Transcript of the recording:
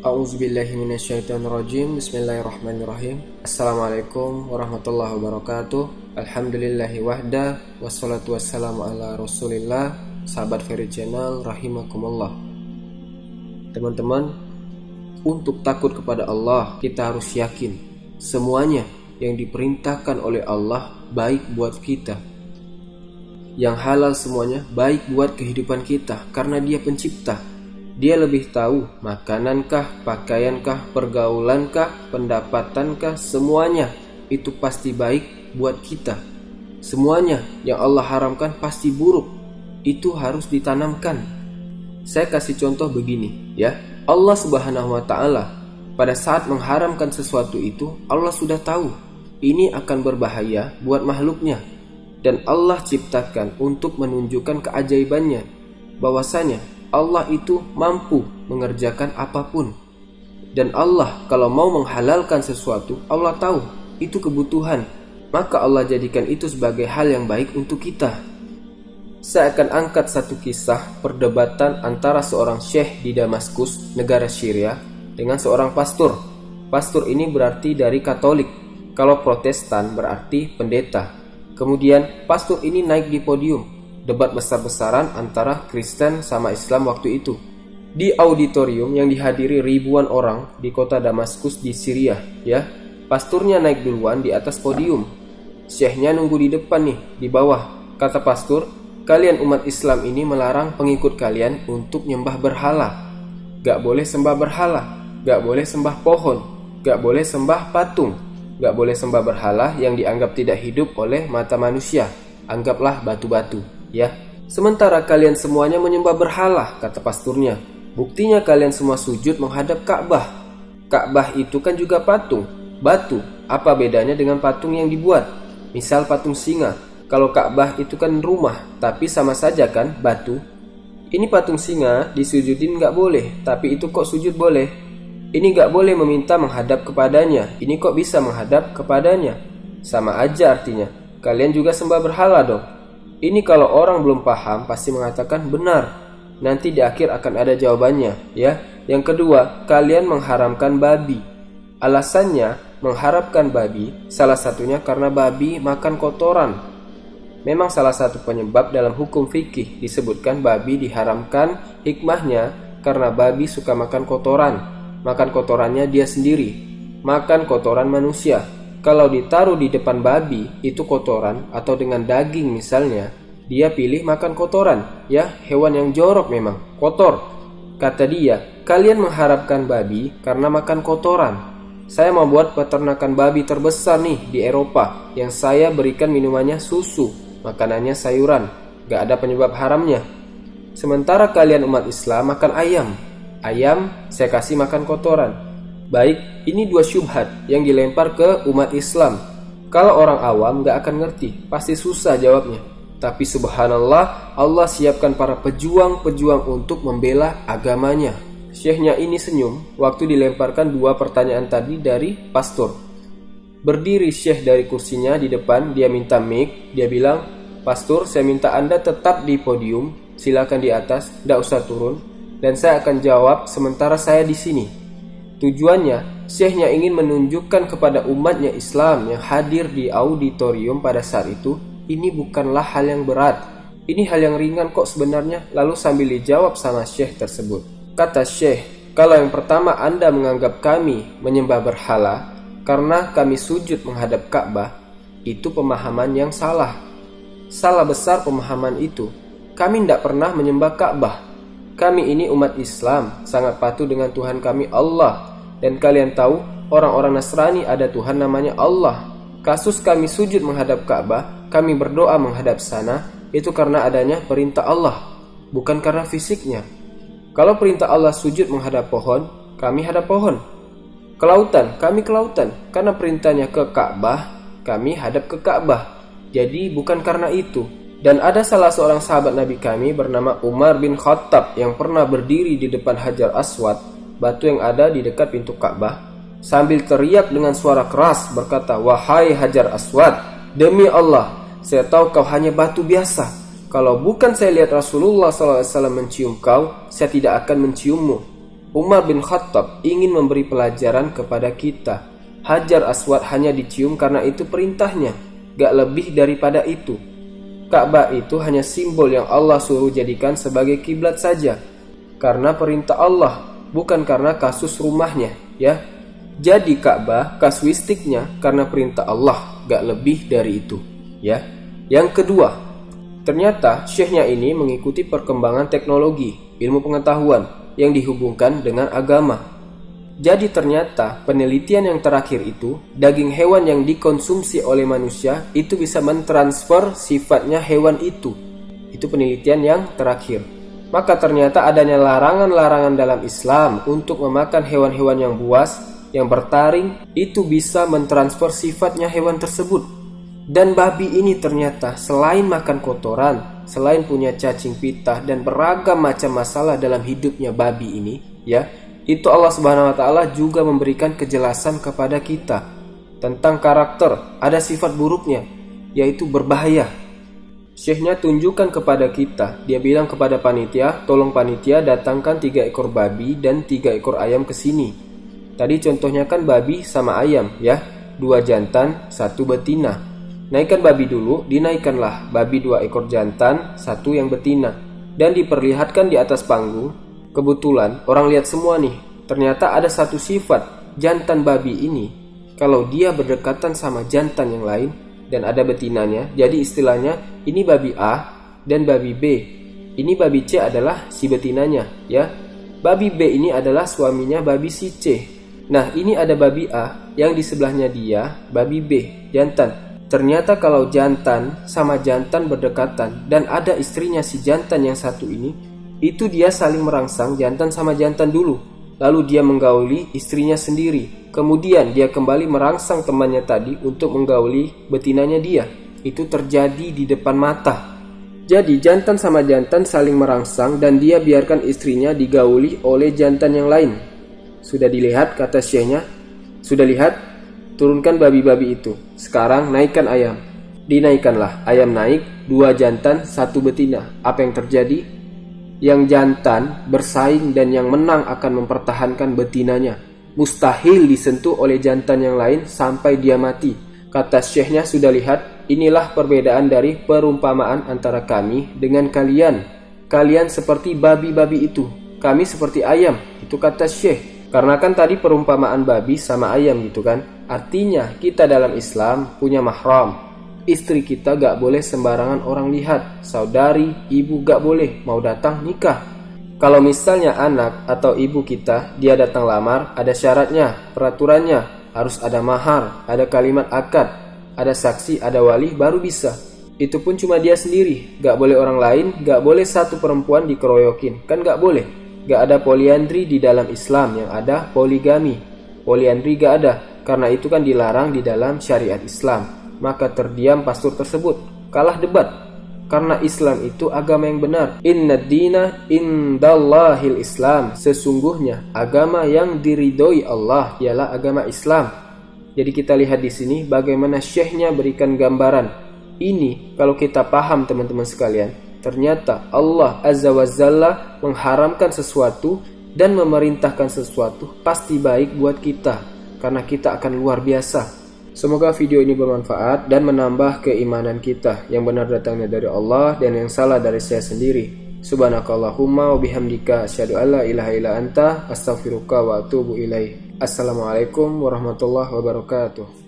A'udzubillahiminasyaitonirrajim. Bismillahirrahmanirrahim. Assalamualaikum warahmatullahi wabarakatuh. Alhamdulillahi wahda, wassalatu wassalamu ala rasulillah. Sahabat Ferry Channel rahimakumullah. Teman-teman, untuk takut kepada Allah, kita harus yakin semuanya yang diperintahkan oleh Allah baik buat kita. Yang halal semuanya baik buat kehidupan kita, karena Dia pencipta. Dia lebih tahu makanankah, pakaiankah, pergaulankah, pendapatankah, semuanya itu pasti baik buat kita. Semuanya yang Allah haramkan pasti buruk. Itu harus ditanamkan. Saya kasih contoh begini ya. Allah Subhanahu wa taala pada saat mengharamkan sesuatu itu, Allah sudah tahu ini akan berbahaya buat makhluknya. Dan Allah ciptakan untuk menunjukkan keajaibannya, bahwasanya Allah itu mampu mengerjakan apapun. Dan Allah kalau mau menghalalkan sesuatu, Allah tahu itu kebutuhan, maka Allah jadikan itu sebagai hal yang baik untuk kita. Saya akan angkat satu kisah perdebatan antara seorang syekh di Damaskus, negara Syria, dengan seorang pastor. Pastor ini berarti dari Katolik, kalau Protestan berarti pendeta. Kemudian pastor ini naik di podium, debat besar-besaran antara Kristen sama Islam waktu itu, di auditorium yang dihadiri ribuan orang di kota Damaskus di Syria ya. Pasturnya naik duluan di atas podium, syekhnya nunggu di depan nih, di bawah. Kata pastor, kalian umat Islam ini melarang pengikut kalian untuk nyembah berhala. Gak boleh sembah berhala, gak boleh sembah pohon, gak boleh sembah patung, gak boleh sembah berhala yang dianggap tidak hidup oleh mata manusia. Anggaplah batu-batu ya. Sementara kalian semuanya menyembah berhala, kata pasturnya. Buktinya kalian semua sujud menghadap Ka'bah. Ka'bah itu kan juga patung, batu. Apa bedanya dengan patung yang dibuat? Misal patung singa. Kalau Ka'bah itu kan rumah, tapi sama saja kan batu. Ini patung singa disujudin gak boleh, tapi itu kok sujud boleh. Ini gak boleh meminta menghadap kepadanya, ini kok bisa menghadap kepadanya. Sama aja artinya. Kalian juga sembah berhala dong. Ini kalau orang belum paham pasti mengatakan benar. Nanti di akhir akan ada jawabannya ya. Yang kedua, kalian mengharamkan babi. Alasannya mengharapkan babi salah satunya karena babi makan kotoran. Memang salah satu penyebab dalam hukum fikih disebutkan babi diharamkan, hikmahnya karena babi suka makan kotoran. Makan kotorannya dia sendiri, makan kotoran manusia. Kalau ditaruh di depan babi itu kotoran atau dengan daging misalnya, dia pilih makan kotoran ya. Hewan yang jorok memang, kotor. Kata dia, kalian mengharapkan babi karena makan kotoran. Saya mau buat peternakan babi terbesar nih di Eropa, yang saya berikan minumannya susu, makanannya sayuran, gak ada penyebab haramnya. Sementara kalian umat Islam makan ayam. Ayam saya kasih makan kotoran. Baik, ini dua syubhat yang dilempar ke umat Islam. Kalau orang awam gak akan ngerti, pasti susah jawabnya. Tapi subhanallah, Allah siapkan para pejuang-pejuang untuk membela agamanya. Syekhnya ini senyum waktu dilemparkan dua pertanyaan tadi dari pastor. Berdiri syekh dari kursinya di depan, dia minta mic, dia bilang, "Pastor, saya minta Anda tetap di podium, silakan di atas, gak usah turun, dan saya akan jawab sementara saya di sini." Tujuannya, syekhnya ingin menunjukkan kepada umatnya Islam yang hadir di auditorium pada saat itu, ini bukanlah hal yang berat. Ini hal yang ringan kok sebenarnya. Lalu sambil dijawab sama syekh tersebut. Kata syekh, kalau yang pertama Anda menganggap kami menyembah berhala karena kami sujud menghadap Ka'bah, itu pemahaman yang salah. Salah besar pemahaman itu. Kami tidak pernah menyembah Ka'bah. Kami ini umat Islam, sangat patuh dengan Tuhan kami Allah. Dan kalian tahu, orang-orang Nasrani ada Tuhan namanya Allah. Kasus kami sujud menghadap Ka'bah, kami berdoa menghadap sana, itu karena adanya perintah Allah, bukan karena fisiknya. Kalau perintah Allah sujud menghadap pohon, kami hadap pohon. Kelautan, kami kelautan, karena perintahnya ke Ka'bah, kami hadap ke Ka'bah. Jadi bukan karena itu. Dan ada salah seorang sahabat Nabi kami bernama Umar bin Khattab yang pernah berdiri di depan Hajar Aswad, batu yang ada di dekat pintu Ka'bah, sambil teriak dengan suara keras berkata, "Wahai Hajar Aswad, demi Allah, saya tahu kau hanya batu biasa. Kalau bukan saya lihat Rasulullah SAW mencium kau, saya tidak akan menciummu. Umar bin Khattab ingin memberi pelajaran kepada kita. Hajar Aswad hanya dicium karena itu perintahnya, gak lebih daripada itu. Ka'bah itu hanya simbol yang Allah suruh jadikan sebagai kiblat saja, karena perintah Allah, bukan karena kasus rumahnya, ya. Jadi Ka'bah kasuistiknya karena perintah Allah, gak lebih dari itu, ya. Yang kedua, ternyata syekhnya ini mengikuti perkembangan teknologi, ilmu pengetahuan yang dihubungkan dengan agama. Jadi ternyata penelitian yang terakhir itu, daging hewan yang dikonsumsi oleh manusia itu bisa mentransfer sifatnya hewan itu. Itu penelitian yang terakhir. Maka ternyata adanya larangan-larangan dalam Islam untuk memakan hewan-hewan yang buas, yang bertaring, itu bisa mentransfer sifatnya hewan tersebut. Dan babi ini ternyata selain makan kotoran, selain punya cacing pita dan beragam macam masalah dalam hidupnya babi ini, ya, itu Allah Subhanahu wa taala juga memberikan kejelasan kepada kita tentang karakter, ada sifat buruknya, yaitu berbahaya. Syekhnya tunjukkan kepada kita, dia bilang kepada panitia, tolong panitia datangkan 3 ekor babi dan 3 ekor ayam ke sini. Tadi contohnya kan babi sama ayam, ya, 2 jantan, 1 betina. Naikkan babi dulu, dinaikkanlah babi 2 ekor jantan, 1 yang betina, dan diperlihatkan di atas panggung. Kebetulan orang lihat semua nih, ternyata ada satu sifat jantan babi ini, kalau dia berdekatan sama jantan yang lain dan ada betinanya, jadi istilahnya ini babi A dan babi B, ini babi C adalah si betinanya, ya. Babi B ini adalah suaminya babi si C. Nah, ini ada babi A yang di sebelahnya dia babi B, jantan. Ternyata kalau jantan sama jantan berdekatan dan ada istrinya si jantan yang satu ini, itu dia saling merangsang jantan sama jantan dulu. Lalu dia menggauli istrinya sendiri. Kemudian dia kembali merangsang temannya tadi untuk menggauli betinanya dia. Itu terjadi di depan mata. Jadi jantan sama jantan saling merangsang dan dia biarkan istrinya digauli oleh jantan yang lain. Sudah dilihat kata syekhnya? Sudah lihat? Turunkan babi-babi itu. Sekarang naikkan ayam. Dinaikkanlah. Ayam naik, 2 jantan, 1 betina. Apa yang terjadi? Yang jantan bersaing dan yang menang akan mempertahankan betinanya. Mustahil disentuh oleh jantan yang lain sampai dia mati. Kata syekhnya, sudah lihat? Inilah perbedaan dari perumpamaan antara kami dengan kalian. Kalian seperti babi-babi itu. Kami seperti ayam. Itu kata syekh. Karena kan tadi perumpamaan babi sama ayam gitu kan. Artinya kita dalam Islam punya mahram. Istri kita gak boleh sembarangan orang lihat. Saudari, ibu gak boleh. Mau datang nikah. Kalau misalnya anak atau ibu kita, dia datang lamar, ada syaratnya, peraturannya. Harus ada mahar, ada kalimat akad, ada saksi, ada wali, baru bisa. Itu pun cuma dia sendiri. Gak boleh orang lain, gak boleh satu perempuan dikeroyokin. Kan gak boleh. Gak ada poliandri di dalam Islam, yang ada poligami. Poliandri gak ada, karena itu kan dilarang di dalam syariat Islam. Maka terdiam pastor tersebut, kalah debat. Karena Islam itu agama yang benar. Inna dina indallahil Islam. Sesungguhnya agama yang diridhoi Allah ialah agama Islam. Jadi kita lihat di sini bagaimana syekhnya berikan gambaran. Ini kalau kita paham teman-teman sekalian, ternyata Allah Azza wa Jalla mengharamkan sesuatu dan memerintahkan sesuatu pasti baik buat kita, karena kita akan luar biasa. Semoga video ini bermanfaat dan menambah keimanan kita. Yang benar datangnya dari Allah dan yang salah dari saya sendiri. Subhanakallahumma wa bihamdika asyhadu an la ilaha illa anta astaghfiruka wa atubu ilaik. Assalamualaikum warahmatullahi wabarakatuh.